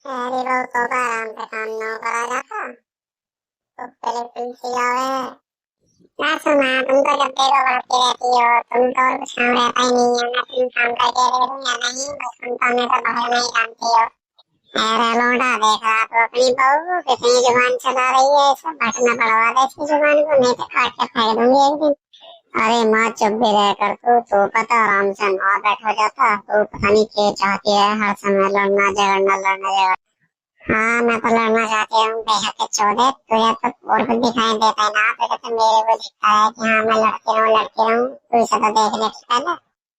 अरे वो तो आराम से काम न करा जाता तो पहले तुलसी आवे। मैं सुना तुम तो जब देखो बढ़ती रहती हो, तुम तो और कुछ काम रहता ही नहीं है ना, तुम काम करके दे दूं या नहीं, बस तुम तो हमें तो भरना ही जानती हो। अरे लौंडा देखा तो अपनी बहू को कितनी जुबान चला रही है, सब बटना पड़वा दे इसकी जुबान को, नहीं तो काट के फेंक दूंगी एक दिन। अरे माँ चुप भी रह कर तू पता आराम से नौ बैठ हो जाता, तू पता नहीं क्या चाहती है, हर समय लड़ना झगड़ना लड़ना झगड़ना। हाँ मैं तो लड़ना चाहती हूँ बेशक के चौधे, तुझे तो और कुछ दिखाई देता है ना, तुझे तो मेरे को दिखता है कि हाँ मैं लड़ती रहूँ तू इसे तो देख ले पहले।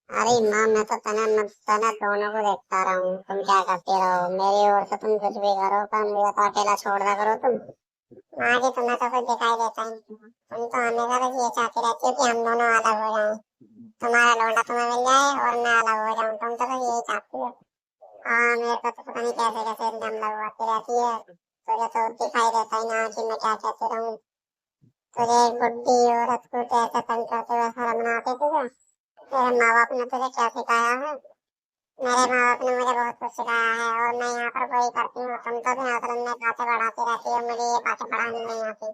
अरे माँ मैं तो तना दोनों को देखता रहा हूँ, तुम क्या करती रहो, मेरी ओर से तुम कुछ भी करो पर मुझे तो अकेला छोड़ दिया करो तुम। माँ जी तुम्हें तो कुछ दिखाई देता ही नहीं, तुम तो हमेशा बस ये चाहती रहती हो कि हम दोनों अलग हो जाएं, तुम्हारा लौंडा तुम्हें मिल जाए और मैं अलग हो जाऊं, तुम तो बस यही चाहती हो। हाँ मेरे को तो पता नहीं कैसे कैसे एकदम लगवाती रहती है, तुझे तो दिखाई देता ही ना कि मैं क्या कहती रहूँ। तुझे एक बुढ़ी औरत को कैसे तंग करते हुए शर्म ना आती तुझे? तेरे माँ बाप ने तुझे क्या सिखाया है? मेरे माँ बाप ने मुझे बहुत कुछ सिखाया है और मैं यहाँ पर वही करती हूँ, तुम तो भी आश्रम में बातें बढ़ाती रहती हो, मुझे ये बातें बढ़ानी नहीं आती।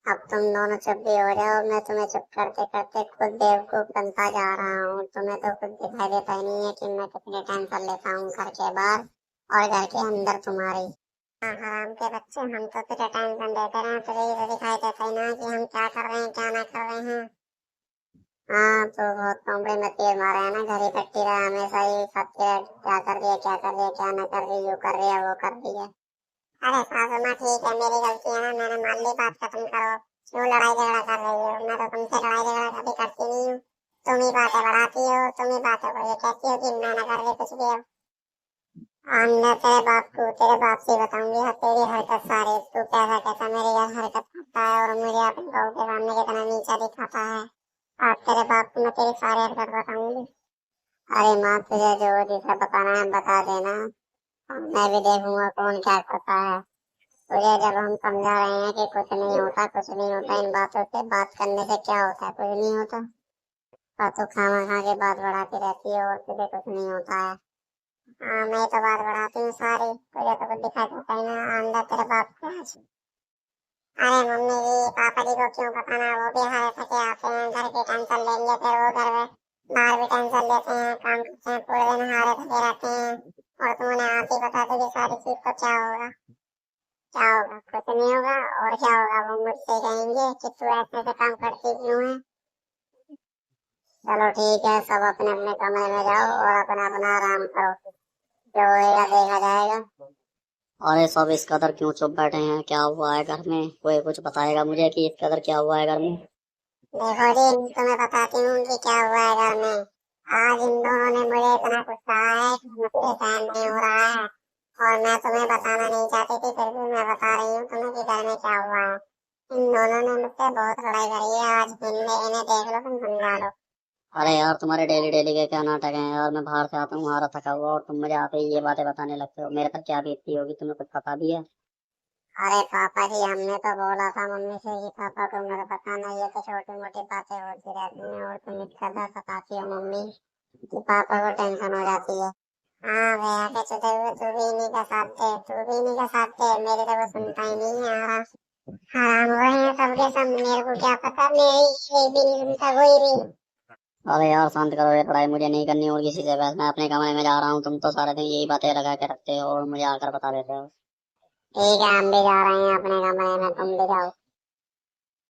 अब तुम दोनों चुप भी हो जाओ, मैं तुम्हें चुप करते करते खुद बेवकूफ बनता जा रहा हूँ, तुम्हें तो कुछ दिखाई देता ही नहीं है कि मैं कितनी टेंशन लेता हूँ घर के बाहर और घर के अंदर तुम्हारी। हाँ हराम के बच्चे, हम तो तुझे टेंशन देते रहे, तुझे ये तो दिखाई देता ही ना कि हम क्या कर रहे हैं क्या ना कर रहे हैं। हाँ तो बहुत कमरे में तीर मारे है ना, घर ही कट्टी रहा हमेशा ही सबके, क्या कर रही है क्या कर रही है क्या ना कर रही, जो कर रही है वो कर रही है। अरे सासू माँ ठीक है, मेरी गलती है ना, मैंने मान ली, बात खत्म करो। क्यों लड़ाई झगड़ा कर रही हो? मैं तो तुमसे लड़ाई झगड़ा कभी करती नहीं हूँ, तुम ही बातें बढ़ाती हो, तुम ही बातों को ये कहती हो कि मैं ना कर रही कुछ भी हो। और मैं तेरे बाप से बताऊंगी हाँ, तेरी हरकत सारी, तू कैसा कैसा मेरी हरकत करता है और मुझे अपने बहू के सामने कितना नीचा दिखाता है। आज तेरे बाप को मैं तेरी सारी हरकत बताऊंगी। अरे माँ तुझे जो जिसे बताना है बता देना, मैं भी देखूंगा कौन क्या करता है। तुझे जब हम समझा रहे हैं कि कुछ नहीं होता कुछ नहीं होता, इन बातों से बात करने से क्या होता है, कुछ नहीं होता, पर तू खामा खा के बात बढ़ाती रहती है और तुझे कुछ नहीं होता है। हाँ मैं तो बात बढ़ाती हूँ सारी, तुझे तो कुछ दिखाई देता ही ना, अंदर तेरे बाप का है। अरे मम्मी जी पापा जी को क्यों बताना, वो भी हारे थके आते हैं, घर की टेंशन लेंगे फिर वो घर में बाहर भी टेंशन लेते हैं, काम करते हैं पूरे दिन हारे थके रहते हैं, और तुम उन्हें आप ही बता दोगे सारी चीज तो क्या होगा? क्या होगा? कुछ नहीं होगा, और क्या होगा, वो मुझसे कहेंगे कि तू ऐसे ऐसे काम करती क्यों है। चलो ठीक है, सब अपने अपने कमरे में जाओ और अपना अपना आराम करो, जो होएगा देखा जाएगा। अरे सब इस कदर क्यों चुप बैठे हैं, क्या हुआ है घर में, कोई कुछ बताएगा मुझे कि इस कदर क्या हुआ है घर में। देखो जी तुम्हें बताती हूँ कि क्या हुआ है घर में। आज इन दोनों ने मुझे इतना कुछ कहा है कि मुझसे सहन नहीं हो रहा है, और मैं तुम्हें बताना नहीं चाहती थी फिर भी मैं बता रही हूँ तुम्हें कि घर में क्या हुआ है। इन दोनों ने मुझसे बहुत लड़ाई करी है, आज इन्हें इन्हें देख लो तुम समझा लो। अरे यार तुम्हारे डेली डेली के क्या नाटक हैं यार, मैं बाहर से आता हूँ हारा थका हुआ और तुम मुझे आते ही ये बातें बताने लगते हो, मेरे पर क्या बीतती होगी तुम्हें कुछ पता भी है। अरे पापा जी हमने तो बोला था मम्मी से कि पापा को मत बताना, ये तो छोटी मोटी बातें होती रहती हैं और तुम इस कदर सताती हो मम्मी कि पापा को टेंशन हो जाती है। हाँ भैया के चुते हुए तू भी इन्हीं का साथ दे, तू भी इन्हीं का साथ दे, मेरी तो वो सुनता ही नहीं है। हराम हुए हैं सबके सब, मेरे को क्या पता, मेरी एक भी नहीं सुनता कोई भी। अरे यार शांत करो, ये लड़ाई मुझे नहीं करनी और किसी से, बस मैं अपने कमरे में जा रहा हूँ, तुम तो सारे दिन यही बातें लगा के रखते हो और मुझे आकर बता देते हो। ठीक है हम भी जा रहे हैं अपने कमरे में, तुम भी जाओ।